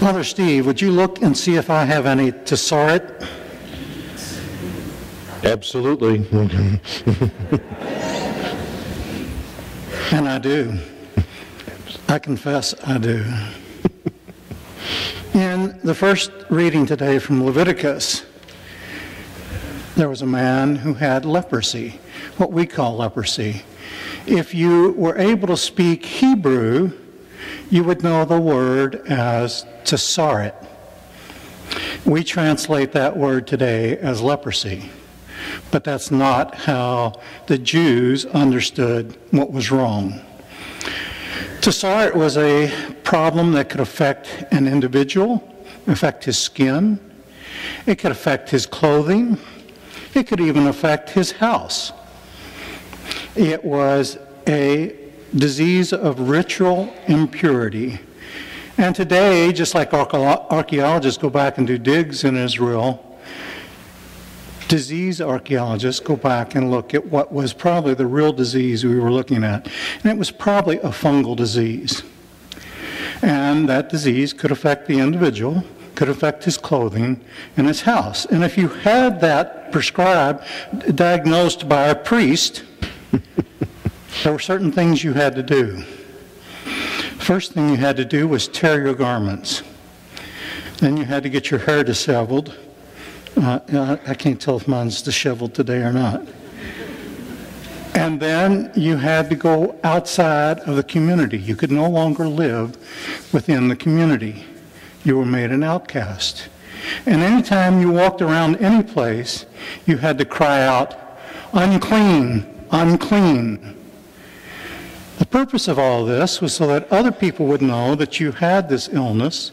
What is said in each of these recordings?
Brother Steve, would you look and see if I have any tesaurate? Absolutely. And I do. I confess I do. In the first reading today from Leviticus, there was a man who had leprosy, what we call leprosy. If you were able to speak Hebrew, you would know the word as tesaurate. We translate that word today as leprosy, but that's not how the Jews understood what was wrong. Tesaurate was a problem that could affect an individual, affect his skin. It could affect his clothing. It could even affect his house. It was a disease of ritual impurity. And today, just like archaeologists go back and do digs in Israel, disease archaeologists go back and look at what was probably the real disease we were looking at. And it was probably a fungal disease. And that disease could affect the individual, could affect his clothing and his house. And if you had that prescribed, diagnosed by a priest, there were certain things you had to do. First thing you had to do was tear your garments. Then you had to get your hair disheveled. I can't tell if mine's disheveled today or not. And then you had to go outside of the community. You could no longer live within the community. You were made an outcast. And anytime you walked around any place, you had to cry out, "Unclean, unclean." The purpose of all this was so that other people would know that you had this illness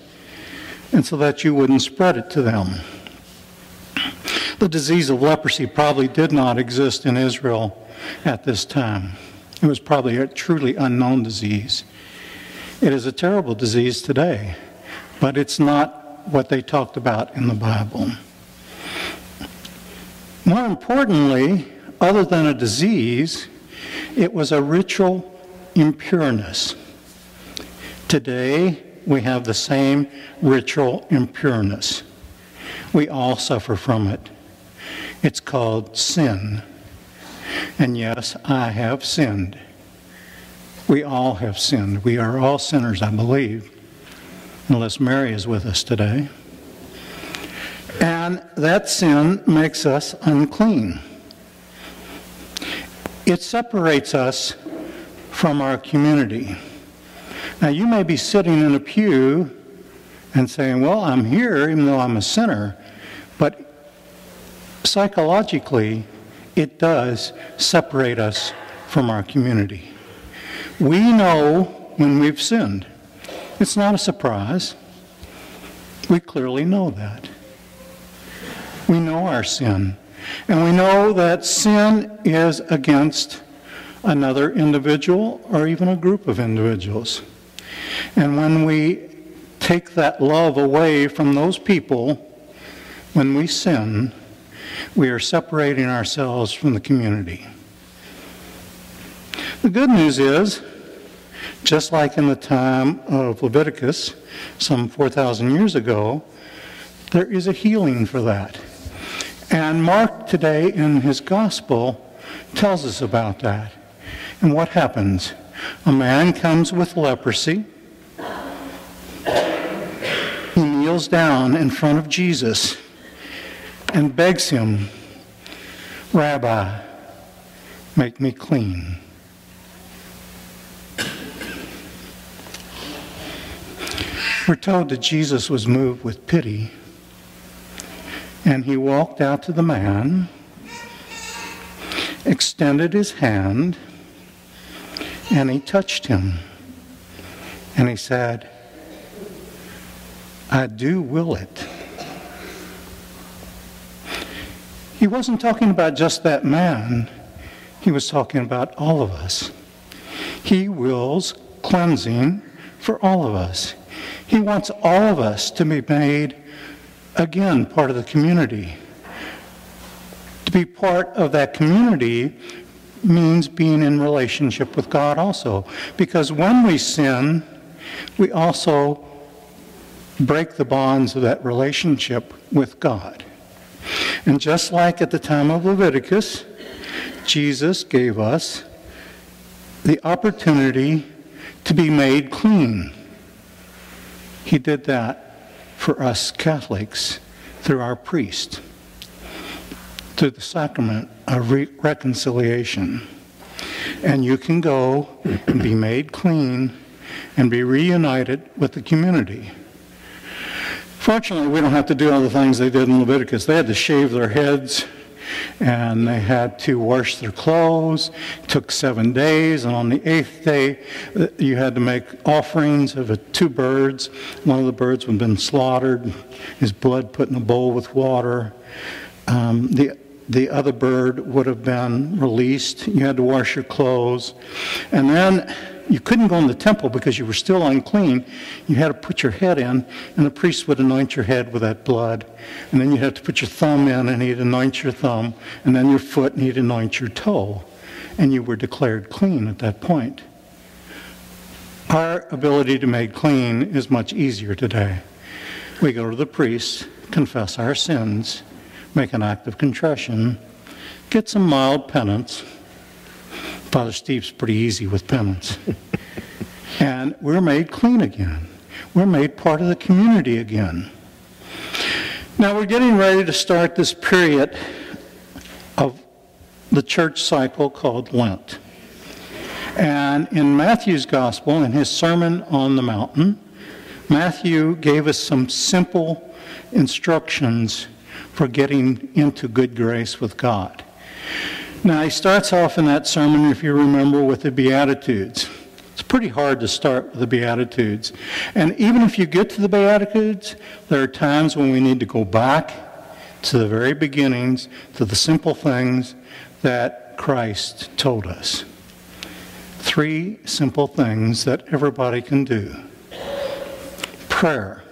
and so that you wouldn't spread it to them. The disease of leprosy probably did not exist in Israel at this time. It was probably a truly unknown disease. It is a terrible disease today, but it's not what they talked about in the Bible. More importantly, other than a disease, it was a ritual impureness. Today, we have the same ritual impureness. We all suffer from it. It's called sin. And yes, I have sinned. We all have sinned. We are all sinners, I believe, unless Mary is with us today. And that sin makes us unclean. It separates us from our community. Now, you may be sitting in a pew and saying, well, I'm here even though I'm a sinner, but psychologically, it does separate us from our community. We know when we've sinned. It's not a surprise. We clearly know that. We know our sin. And we know that sin is against another individual or even a group of individuals. And when we take that love away from those people, when we sin, we are separating ourselves from the community. The good news is, just like in the time of Leviticus, some 4,000 years ago, there is a healing for that. And Mark today in his gospel tells us about that. And what happens? A man comes with leprosy. He kneels down in front of Jesus and begs him, "Rabbi, make me clean." We're told that Jesus was moved with pity, and he walked out to the man, extended his hand, and he touched him. And he said, "I do will it." He wasn't talking about just that man. He was talking about all of us. He wills cleansing for all of us. He wants all of us to be made, again, part of the community. To be part of that community means being in relationship with God also. Because when we sin, we also break the bonds of that relationship with God. And just like at the time of Leviticus, Jesus gave us the opportunity to be made clean. He did that for us Catholics through our priest, through the sacrament of reconciliation. And you can go and be made clean and be reunited with the community. Fortunately, we don't have to do all the things they did in Leviticus. They had to shave their heads, and they had to wash their clothes. It took 7 days, and on the 8th day, you had to make offerings of 2 birds. One of the birds had been slaughtered, his blood put in a bowl with water. The other bird would have been released. You had to wash your clothes. And then you couldn't go in the temple because you were still unclean. You had to put your head in, and the priest would anoint your head with that blood. And then you had to put your thumb in, and he'd anoint your thumb, and then your foot, and he'd anoint your toe. And you were declared clean at that point. Our ability to be made clean is much easier today. We go to the priest, confess our sins, make an act of contrition, get some mild penance. Father Steve's pretty easy with penance. And we're made clean again. We're made part of the community again. Now we're getting ready to start this period of the church cycle called Lent. And in Matthew's Gospel, in his Sermon on the Mountain, Matthew gave us some simple instructions for getting into good grace with God. Now, he starts off in that sermon, if you remember, with the Beatitudes. It's pretty hard to start with the Beatitudes. And even if you get to the Beatitudes, there are times when we need to go back to the very beginnings, to the simple things that Christ told us. 3 simple things that everybody can do. Prayer.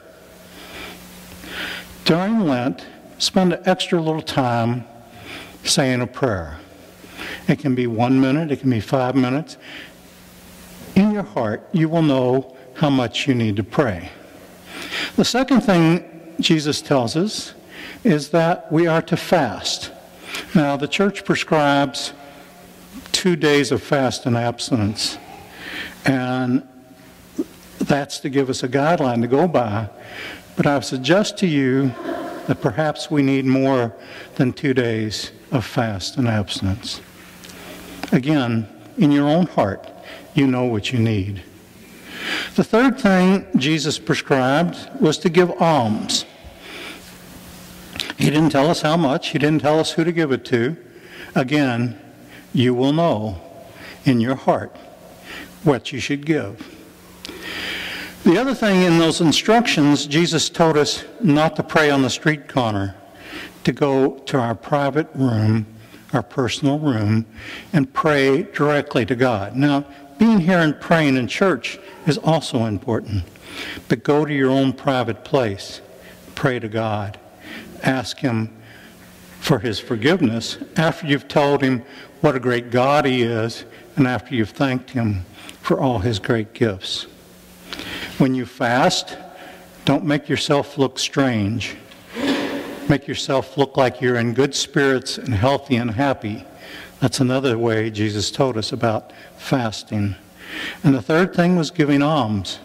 During Lent, spend an extra little time saying a prayer. It can be 1 minute, it can be 5 minutes. In your heart, you will know how much you need to pray. The second thing Jesus tells us is that we are to fast. Now, the church prescribes 2 days of fast and abstinence, and that's to give us a guideline to go by. But I suggest to you that perhaps we need more than 2 days of fast and abstinence. Again, in your own heart, you know what you need. The third thing Jesus prescribed was to give alms. He didn't tell us how much. He didn't tell us who to give it to. Again, you will know in your heart what you should give. The other thing in those instructions, Jesus told us not to pray on the street corner, to go to our private room, our personal room, and pray directly to God. Now, being here and praying in church is also important, but go to your own private place, pray to God, ask Him for His forgiveness after you've told Him what a great God He is, and after you've thanked Him for all His great gifts. When you fast, don't make yourself look strange. Make yourself look like you're in good spirits and healthy and happy. That's another way Jesus told us about fasting. And the third thing was giving alms.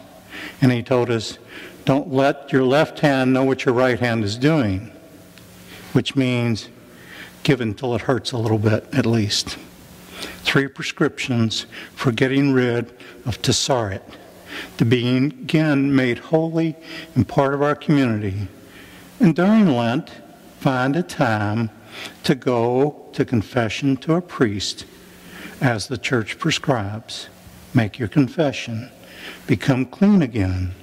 And He told us, don't let your left hand know what your right hand is doing, which means give until it hurts a little bit at least. 3 prescriptions for getting rid of Tessaret, to being again made holy and part of our community. And during Lent, find a time to go to confession to a priest as the church prescribes. Make your confession. Become clean again.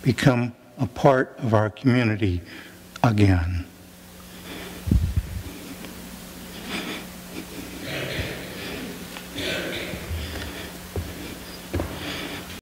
Become a part of our community again.